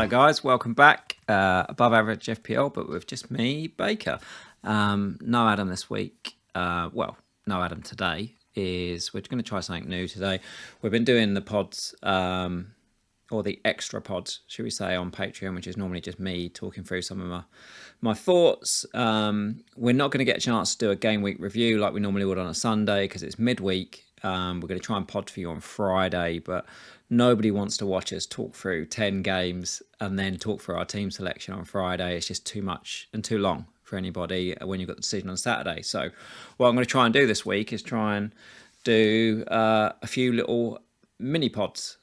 Hello guys, welcome back. Above average FPL, but with just me, Baker. No Adam this week. No Adam today. We're going to try something new today. We've been doing the pods, or the extra pods, should we say, on Patreon, which is normally just me talking through some of my thoughts. We're not going to get a chance to do a game week review like we normally would on a Sunday because it's midweek. We're going to try and pod for you on Friday, but nobody wants to watch us talk through 10 games and then talk through our team selection on Friday. It's just too much and too long for anybody when you've got the decision on Saturday. So what I'm going to try and do this week is try and do a few little mini pods,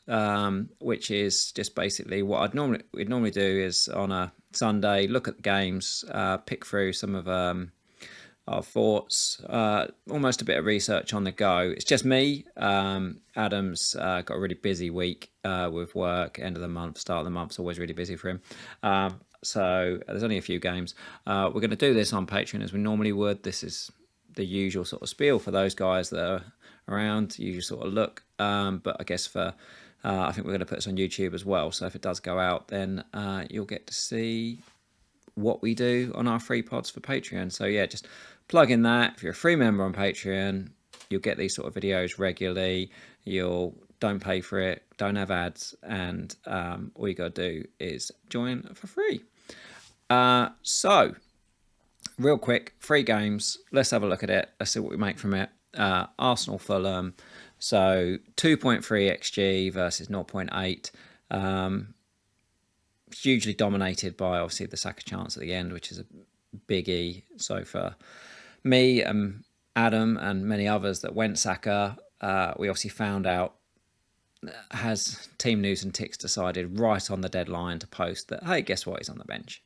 which is just basically what we'd normally do is on a Sunday, look at the games, pick through some of our thoughts, almost a bit of research on the go. It's just me. Adam's got a really busy week with work, end of the month, start of the month's always really busy for him. So there's only a few games. We're going to do this on Patreon as we normally would. This is the usual sort of spiel for those guys that are around, usual sort of look. But I guess I think we're going to put this on YouTube as well. So if it does go out, then you'll get to see what we do on our free pods for Patreon. So yeah, just plug in that. If you're a free member on Patreon, you'll get these sort of videos regularly. Don't pay for it, don't have ads, and all you got to do is join for free. So real quick, 3 games. Let's have a look at it. Let's see what we make from it. Arsenal Fulham. So 2.3 XG versus 0.8. Hugely dominated by obviously the Saka chance at the end, which is a biggie. So for me and Adam and many others that went Saka, we obviously found out, has Team News and Ticks decided right on the deadline to post that, hey, guess what, he's on the bench.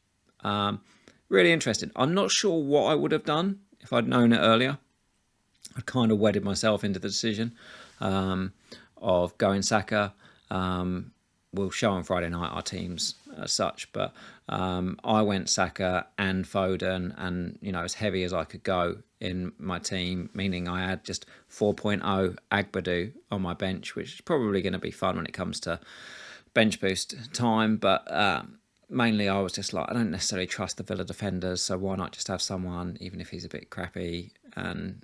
Really interesting. I'm not sure what I would have done if I'd known it earlier. I'd kind of wedded myself into the decision of going Saka. We'll show on Friday night our teams as such, but I went Saka and Foden, and as heavy as I could go in my team, meaning I had just 4.0 Agbadu on my bench, which is probably going to be fun when it comes to bench boost time. But mainly I was just like, I don't necessarily trust the Villa defenders, so why not just have someone, even if he's a bit crappy, and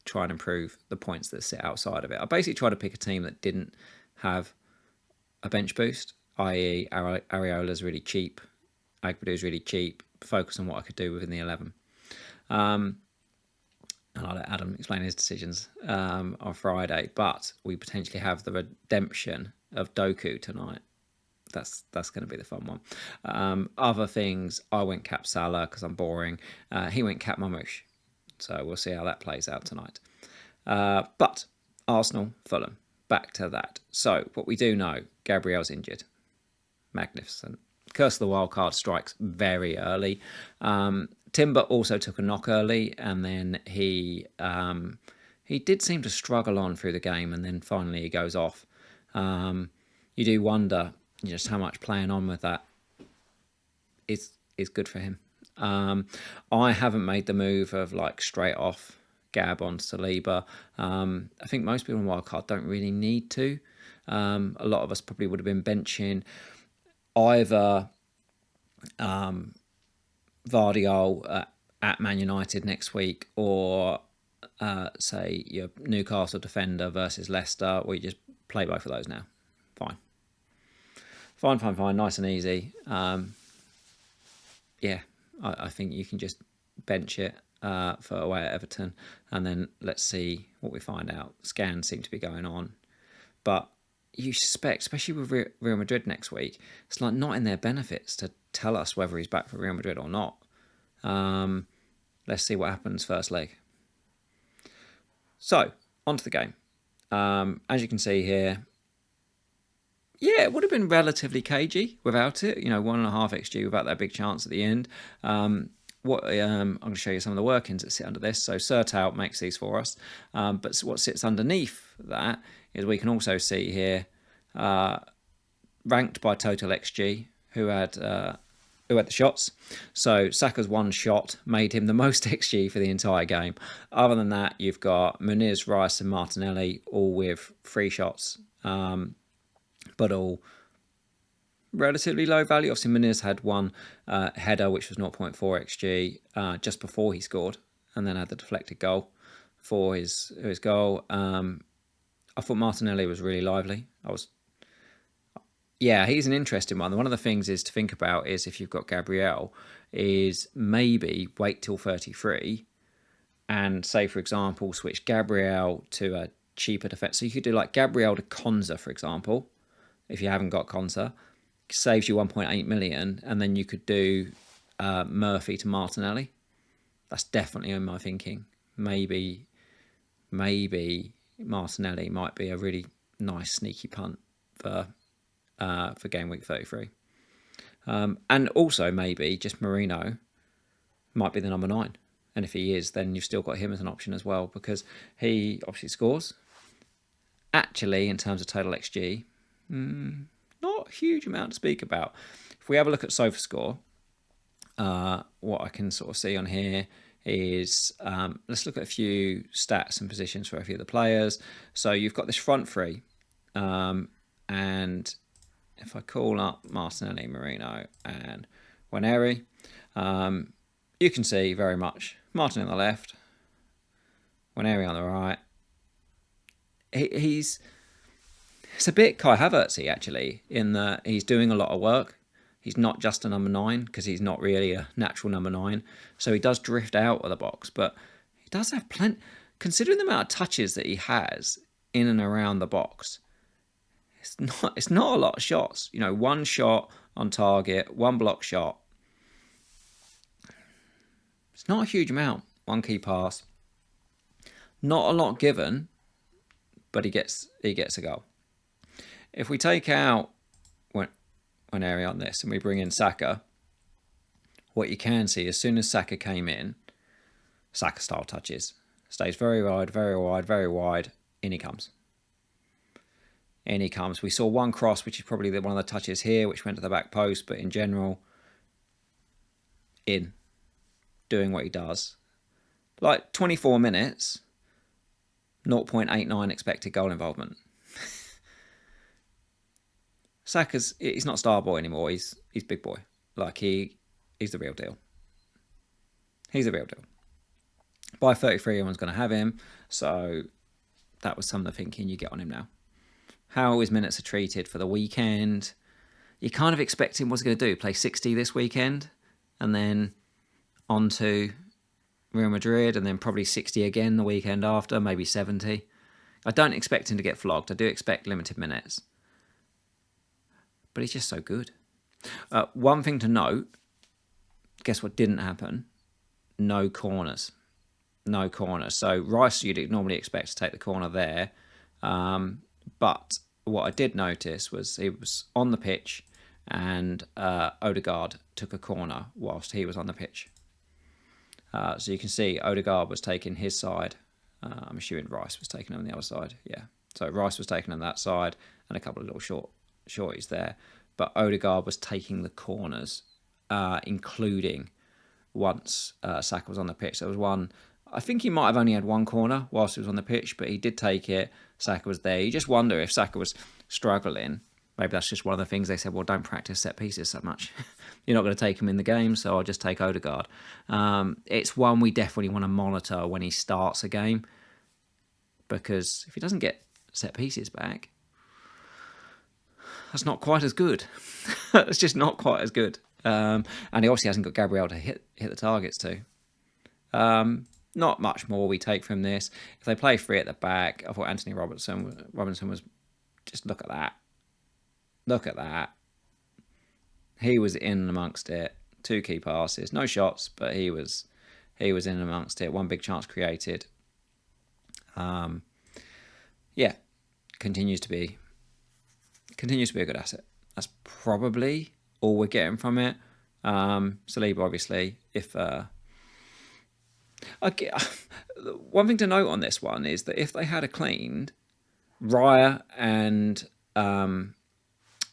try and improve the points that sit outside of it. I basically tried to pick a team that didn't have a bench boost, i.e. Areola's really cheap, Agbadu's really cheap, focus on what I could do within the 11. And I'll let Adam explain his decisions on Friday, but we potentially have the redemption of Doku tonight. That's going to be the fun one. Other things, I went Cap Salah because I'm boring. He went Cap Mamush. So we'll see how that plays out tonight. But Arsenal, Fulham, back to that. So what we do know, Gabriel's injured. Magnificent. Curse of the Wildcard strikes very early. Timber also took a knock early, and then he did seem to struggle on through the game, and then finally he goes off. You do wonder just how much playing on with that is good for him. I haven't made the move of straight off Gab on Saliba. I think most people on Wildcard don't really need to. A lot of us probably would have been benching either Vardiol at Man United next week, or say your Newcastle defender versus Leicester, or you just play both of those now. Fine. Nice and easy. Yeah. I think you can just bench it for away at Everton, and then let's see what we find out. Scans seem to be going on, but you suspect, especially with Real Madrid next week, it's not in their benefits to tell us whether he's back for Real Madrid or not. Let's see what happens first leg. So, onto the game. As you can see here, yeah, it would have been relatively cagey without it. 1.5 XG without that big chance at the end. I'm going to show you some of the workings that sit under this. So Sertout makes these for us. But what sits underneath that is we can also see here, ranked by total XG, who had the shots. So Saka's one shot made him the most XG for the entire game. Other than that, you've got Muniz, Rice and Martinelli all with 3 shots. But all relatively low value. Obviously, Muniz had one header, which was 0.4 xg just before he scored, and then had the deflected goal for his goal. I thought Martinelli was really lively. Yeah, he's an interesting one. One of the things is to think about is if you've got Gabriel, is maybe wait till 33 and say, for example, switch Gabriel to a cheaper defence. So you could do like Gabriel to Konza, for example, if you haven't got Konza. Saves you 1.8 million, and then you could do Murphy to Martinelli. That's definitely in my thinking. Maybe Martinelli might be a really nice sneaky punt for game week 33. And also maybe just Merino might be the number 9. And if he is, then you've still got him as an option as well, because he obviously scores. Actually, in terms of total XG, not a huge amount to speak about. If we have a look at SofaScore, what I can sort of see on here is, let's look at a few stats and positions for a few of the players. So you've got this front three, and if I call up Martinelli, Merino, and Waneri, you can see very much Martin on the left, Waneri on the right. It's a bit Kai Havertz-y, actually, in that he's doing a lot of work. He's not just a number 9, because he's not really a natural number 9. So he does drift out of the box, but he does have plenty. Considering the amount of touches that he has in and around the box, it's not a lot of shots. You know, one shot on target, one block shot. It's not a huge amount. One key pass. Not a lot given, but he gets a goal. If we take out one area on this and we bring in Saka, what you can see, as soon as Saka came in, Saka style touches. Stays very wide, very wide, very wide. In he comes. In he comes. We saw one cross, which is probably one of the touches here, which went to the back post, but in general, in. Doing what he does. Like 24 minutes, 0.89 expected goal involvement. Saka's, he's not star boy anymore. He's big boy. Like he's the real deal. He's the real deal. By 33, everyone's going to have him. So that was some of the thinking you get on him now. How his minutes are treated for the weekend. You kind of expect him what's he going to do. Play 60 this weekend, and then on to Real Madrid, and then probably 60 again the weekend after, maybe 70. I don't expect him to get flogged. I do expect limited minutes. But he's just so good. One thing to note, guess what didn't happen? No corners. No corners. So Rice, you'd normally expect to take the corner there. But what I did notice was he was on the pitch, and Odegaard took a corner whilst he was on the pitch. So you can see Odegaard was taking his side. I'm assuming Rice was taking on the other side. Yeah. So Rice was taking on that side, and a couple of little shorties there. But Odegaard was taking the corners, including once Saka was on the pitch. There was one, I think he might have only had one corner whilst he was on the pitch, but he did take it. Saka was there. You just wonder if Saka was struggling. Maybe that's just one of the things they said, well, don't practice set pieces so much. You're not going to take him in the game, so I'll just take Odegaard. It's one we definitely want to monitor when he starts a game, because if he doesn't get set pieces back, that's not quite as good. It's just not quite as good. And he obviously hasn't got Gabriel to hit the targets to. Not much more we take from this. If they play free at the back, I thought Anthony Robinson was, just look at that. Look at that. He was in amongst it. 2 key passes. No shots, but he was in amongst it. One big chance created. Yeah. Continues to be a good asset. That's probably all we're getting from it. Saliba, obviously, if one thing to note on this one is that if they had a cleaned, Raya and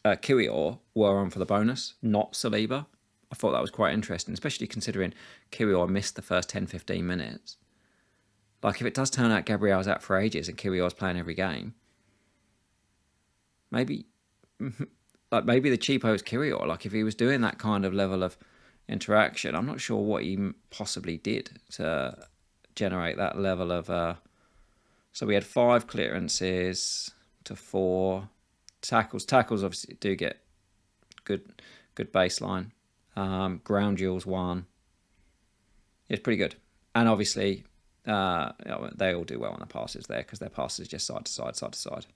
Kiwior were on for the bonus, not Saliba. I thought that was quite interesting, especially considering Kiwior missed the first 10-15 minutes. Like, if it does turn out Gabriel's out for ages and Kiwior's playing every game, maybe, like maybe the cheapo is Kyrgios. Like if he was doing that kind of level of interaction, I'm not sure what he possibly did to generate that level of. So we had 5 clearances to 4 tackles. Tackles obviously do get good baseline. Ground duels 1. It's pretty good, and obviously they all do well on the passes there because their passes just side to side, side to side.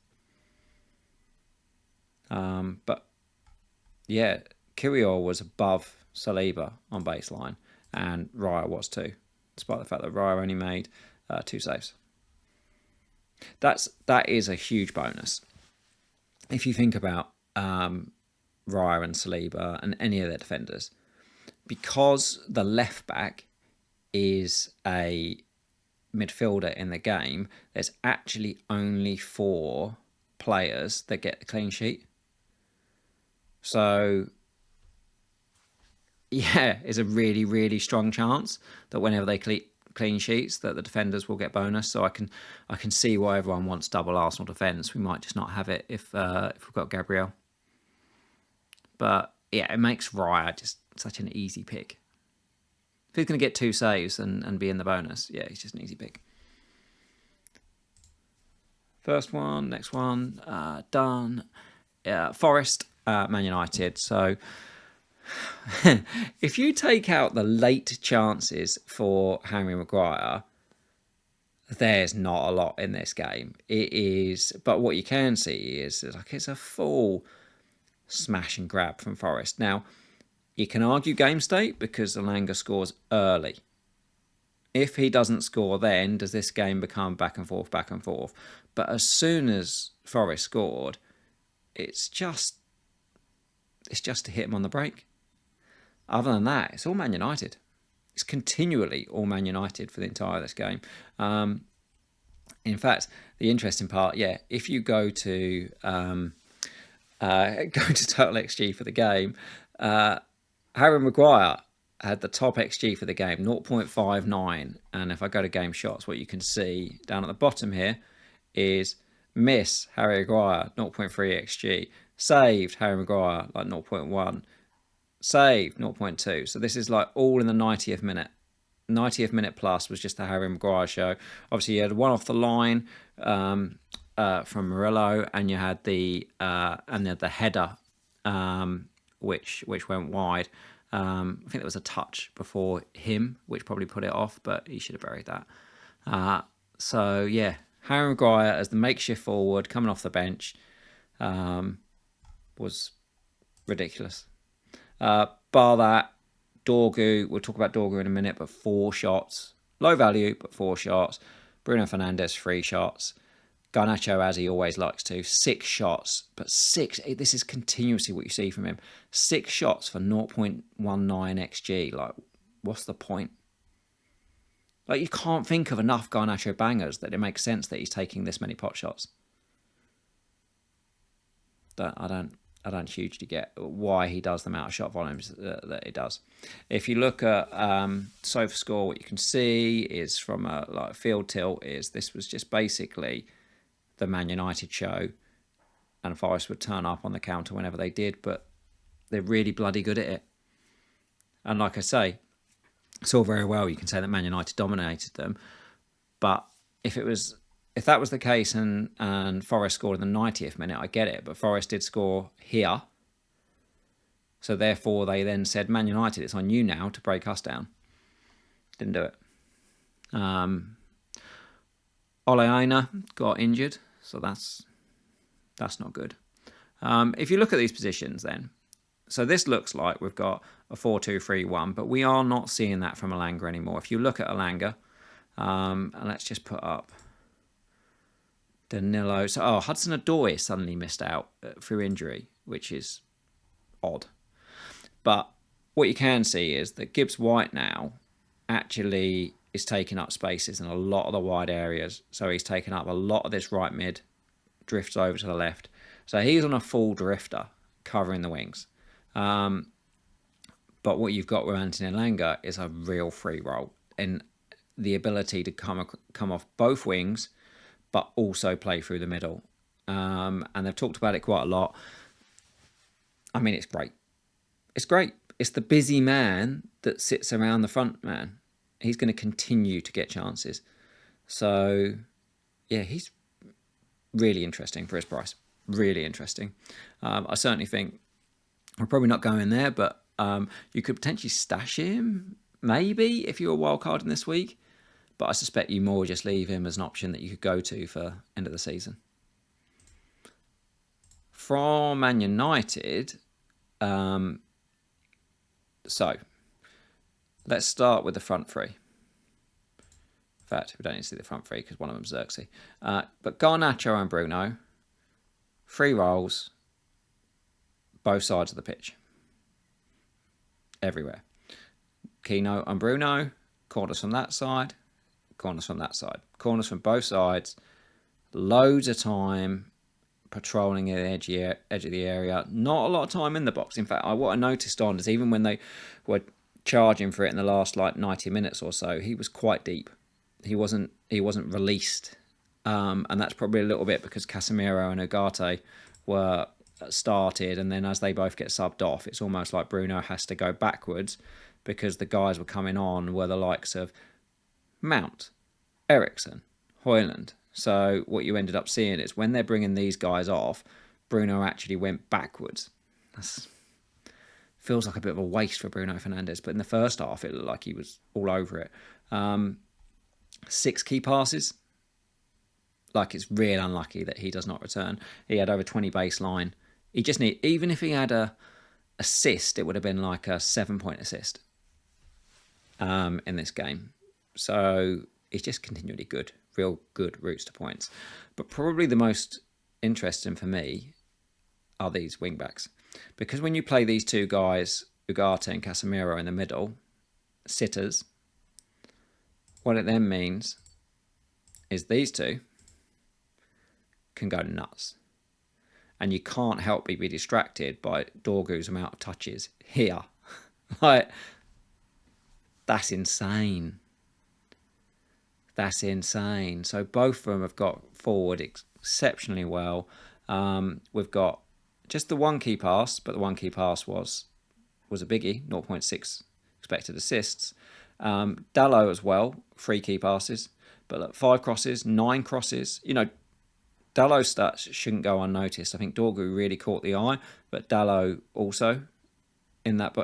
But yeah, Kyrgios was above Saliba on baseline, and Raya was too, despite the fact that Raya only made 2 saves. That is a huge bonus. If you think about Raya and Saliba and any of their defenders, because the left back is a midfielder in the game, there's actually only 4 players that get the clean sheet. So yeah, it's a really, really strong chance that whenever they clean sheets, that the defenders will get bonus. So I can see why everyone wants double Arsenal defence. We might just not have it if we've got Gabriel. But yeah, it makes Raya just such an easy pick. If he's going to get 2 saves and be in the bonus, yeah, he's just an easy pick. First one, next one, done. Forest, Man United. So if you take out the late chances for Harry Maguire, there's not a lot in this game. It is, but what you can see is like it's a full smash and grab from Forest. Now, you can argue game state because Elanga scores early. If he doesn't score then, does this game become back and forth, back and forth? But as soon as Forest scored, it's just to hit him on the break. Other than that, it's all Man United. It's continually all Man United for the entire of this game. In fact, the interesting part, yeah, if you go to total XG for the game, Harry Maguire had the top XG for the game, 0.59. And if I go to game shots, what you can see down at the bottom here is miss Harry Maguire, 0.3 XG. Saved Harry Maguire, like 0.1. Saved, 0.2. So this is like all in the 90th minute. 90th minute plus was just the Harry Maguire show. Obviously, you had one off the line from Murillo, and you had the header, which went wide. I think there was a touch before him, which probably put it off, but he should have buried that. So yeah, Harry Maguire as the makeshift forward coming off the bench was ridiculous. Bar that, Dorgu, we'll talk about Dorgu in a minute, but 4 shots. Low value, but 4 shots. Bruno Fernandes, 3 shots. Garnacho, as he always likes to, 6 shots. But 6, this is continuously what you see from him. 6 shots for 0.19 XG. Like, what's the point? Like, you can't think of enough Garnacho bangers that it makes sense that he's taking this many pot shots. I don't hugely get why he does the amount of shot volumes that he does. If you look at SofaScore, what you can see is from a field tilt is this was just basically the Man United show, and Forest would turn up on the counter whenever they did, but they're really bloody good at it. And like I say, it's all very well you can say that Man United dominated them, but if that was the case and Forest scored in the 90th minute, I get it. But Forest did score here. So therefore, they then said, Man United, it's on you now to break us down. Didn't do it. Ole Aina got injured. So that's not good. If you look at these positions then, so this looks like we've got a 4-2-3-1, but we are not seeing that from Elanga anymore. If you look at Elanga, and let's just put up Danilo. So, Hudson-Odoi suddenly missed out through injury, which is odd. But what you can see is that Gibbs-White now actually is taking up spaces in a lot of the wide areas. So he's taken up a lot of this right mid, drifts over to the left. So he's on a full drifter covering the wings. But what you've got with Anthony Elanga is a real free roll and the ability to come off both wings, but also play through the middle. And they've talked about it quite a lot. I mean, it's great. It's great. It's the busy man that sits around the front man. He's going to continue to get chances. So, yeah, he's really interesting for his price. Really interesting. I certainly think we're probably not going there, but you could potentially stash him, maybe, if you're a wild card in this week. But I suspect you more just leave him as an option that you could go to for end of the season. From Man United, so let's start with the front three. In fact, we don't need to see the front three because one of them's Xerxes. But Garnacho and Bruno, 3 roles, both sides of the pitch. Everywhere. Keno and Bruno, corners from that side, corners from that side. Corners from both sides, loads of time patrolling the edge of the area. Not a lot of time in the box. In fact, what I noticed on is even when they were charging for it in the last 90 minutes or so, he was quite deep. He wasn't released, and that's probably a little bit because Casemiro and Ugarte were started, and then as they both get subbed off, it's almost like Bruno has to go backwards because the guys were coming on were the likes of Mount, Eriksen, Højlund. So what you ended up seeing is when they're bringing these guys off, Bruno actually went backwards. That feels like a bit of a waste for Bruno Fernandes, but in the first half it looked like he was all over it. 6 key passes. Like, it's real unlucky that he does not return. He had over 20 baseline. He just even if he had a assist, it would have been like a 7-point assist in this game. So he's just continually good, real good routes to points. But probably the most interesting for me are these wing backs, because when you play these 2 guys, Ugarte and Casemiro in the middle, sitters, what it then means is these 2 can go nuts. And you can't help but be distracted by Dorgu's amount of touches here. Like, that's insane. That's insane. So both of them have got forward exceptionally well. We've got just the 1 key pass, but the 1 key pass was a biggie, 0.6 expected assists. Dalot as well, 3 key passes, but look, 5 crosses, 9 crosses. You know, Dalot's stats shouldn't go unnoticed. I think Dorgu really caught the eye, but Dalot also in that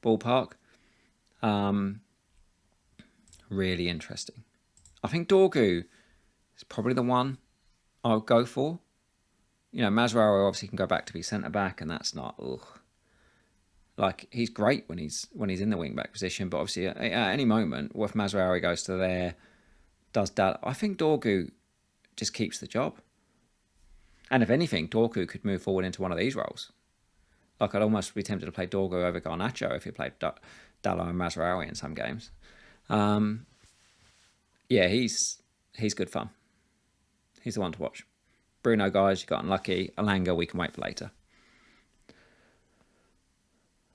ballpark. Really interesting. I think Dorgu is probably the one I'll go for. You know, Masraoui obviously can go back to be centre back, and that's not. Ugh. Like, he's great when he's in the wing back position, but obviously at any moment, if Masraoui goes to there, does that? I think Dorgu just keeps the job. And if anything, Dorgu could move forward into one of these roles. Like, I'd almost be tempted to play Dorgu over Garnacho if he played Dalot and Masraoui in some games. Yeah, he's good fun. He's the one to watch. Bruno, guys, you got unlucky. Alanga, we can wait for later.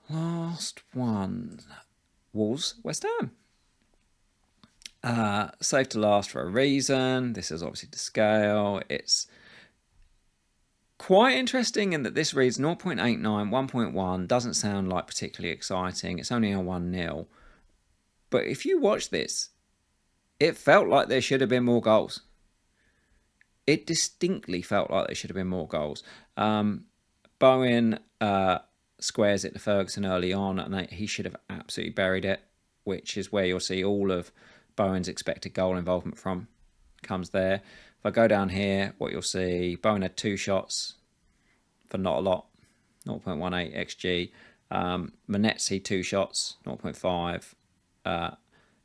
Last one. Wolves, West Ham. Safe to last for a reason. This is obviously to scale. It's quite interesting in that this reads 0.89, 1.1. Doesn't sound like particularly exciting. It's only a 1-0. But if you watch this, it felt like there should have been more goals. It distinctly felt like there should have been more goals. Bowen squares it to Ferguson early on, and he should have absolutely buried it, which is where you'll see all of Bowen's expected goal involvement from comes there. If I go down here, what you'll see, Bowen had 2 shots for not a lot, 0.18 XG. Manetzi 2 shots, 0.5.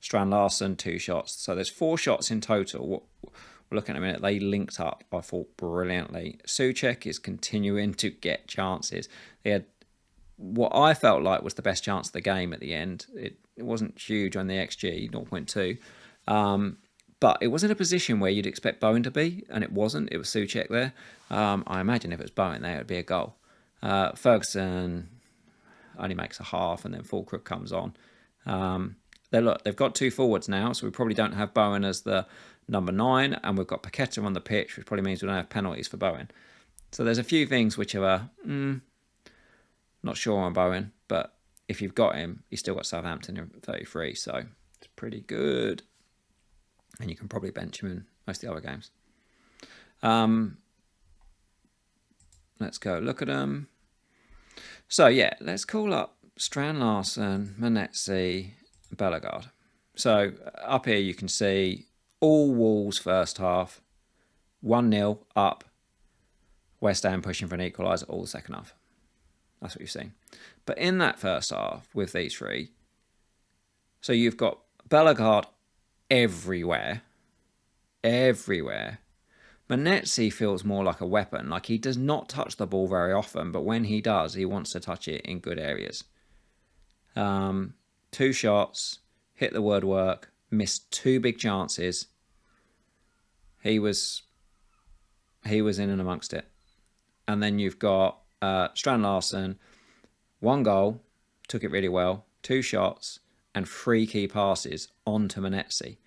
Strand Larsen 2 shots. So there's 4 shots in total. What we're looking at a minute, they linked up, I thought, brilliantly. Souček is continuing to get chances. He had what I felt like was the best chance of the game at the end. It wasn't huge on the XG, 0.2. But it was in a position where you'd expect Bowen to be, and it wasn't. It was Souček there. I imagine if it was Bowen there, it would be a goal. Ferguson only makes a half, and then Fulcrum comes on. They've got 2 forwards now, so we probably don't have Bowen as the number 9, and we've got Paqueta on the pitch, which probably means we don't have penalties for Bowen. So there's a few things which are Not sure on Bowen, but if you've got him, you've still got Southampton in 33, so it's pretty good. And you can probably bench him in most of the other games. Let's go look at them. So yeah, let's call up Strand Larsen, Manetzi, Bellegarde. So up here you can see all Wolves first half, 1-0 up, West Ham pushing for an equaliser all the second half. That's what you've seen. But in that first half with these three, so you've got Bellegarde everywhere. Manetzi feels more like a weapon. Like, he does not touch the ball very often, but when he does, he wants to touch it in good areas. 2 shots, hit the woodwork, missed 2 big chances. He was in and amongst it. And then you've got Strand Larsen, 1 goal, took it really well, 2 shots, and 3 key passes onto Manetzi.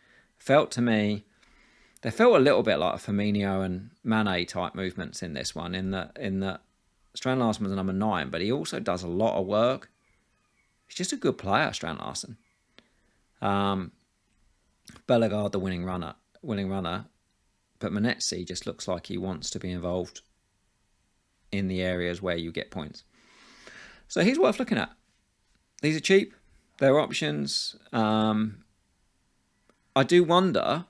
They felt a little bit like a Firmino and Mane type movements in this one, in that Strand Larsen was a number 9, but he also does a lot of work. He's just a good player, Strand Larsen. Bellegarde, the winning runner, but Manetzi just looks like he wants to be involved in the areas where you get points. So he's worth looking at. These are cheap. They're options. I do wonder,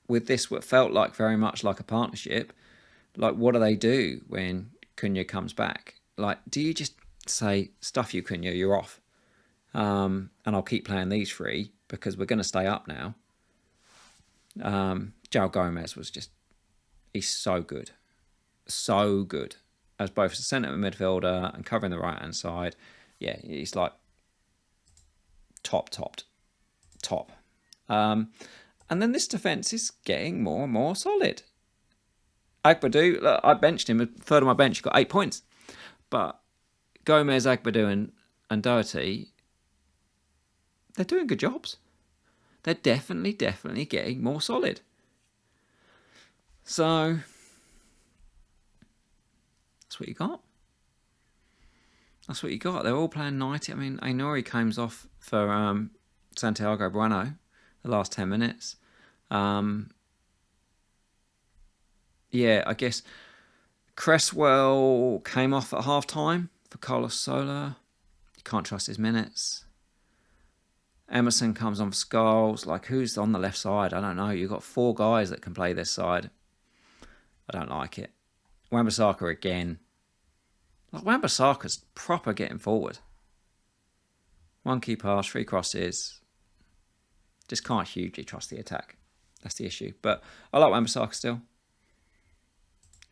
with this, what felt like very much like a partnership, like, what do they do when Cunha comes back? Like, do you just say, stuff you, Cunha, you're off, and I'll keep playing these 3 because we're going to stay up now? João Gomez was just, he's so good as both a centre midfielder and covering the right hand side. Yeah, he's like top. And then this defence is getting more and more solid. Agbadou, look, I benched him, a third of my bench, got 8 points. But Gomez, Agbadou and Doherty, they're doing good jobs. They're definitely getting more solid. So that's what you got. They're all playing 90. I mean, Ainori comes off for Santiago Bueno the last 10 minutes. Yeah, I guess Cresswell came off at half-time for Carlos Soler. You can't trust his minutes. Emerson comes on for Scholes. Like, who's on the left side? I don't know. You've got 4 guys that can play this side. I don't like it. Wan-Bissaka again. Like, Wan-Bissaka's proper getting forward. 1 key pass, 3 crosses. Just can't hugely trust the attack. That's the issue. But I like Wan-Bissaka still.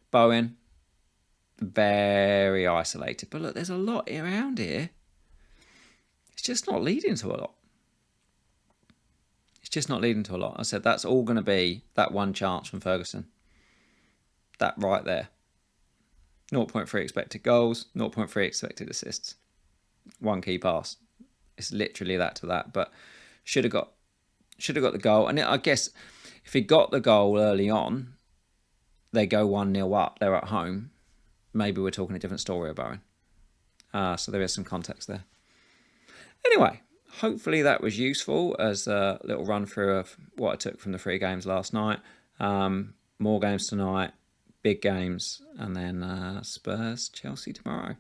Bowen, very isolated. But look, there's a lot around here. It's just not leading to a lot. I said that's all going to be that 1 chance from Ferguson. That right there. 0.3 expected goals, 0.3 expected assists. 1 key pass. It's literally that to that. But should have got the goal. And I guess if he got the goal early on, they go 1-0 up. They're at home. Maybe we're talking a different story about him. So there is some context there. Anyway, hopefully that was useful as a little run through of what I took from the 3 games last night. More games tonight, big games, and then Spurs, Chelsea tomorrow.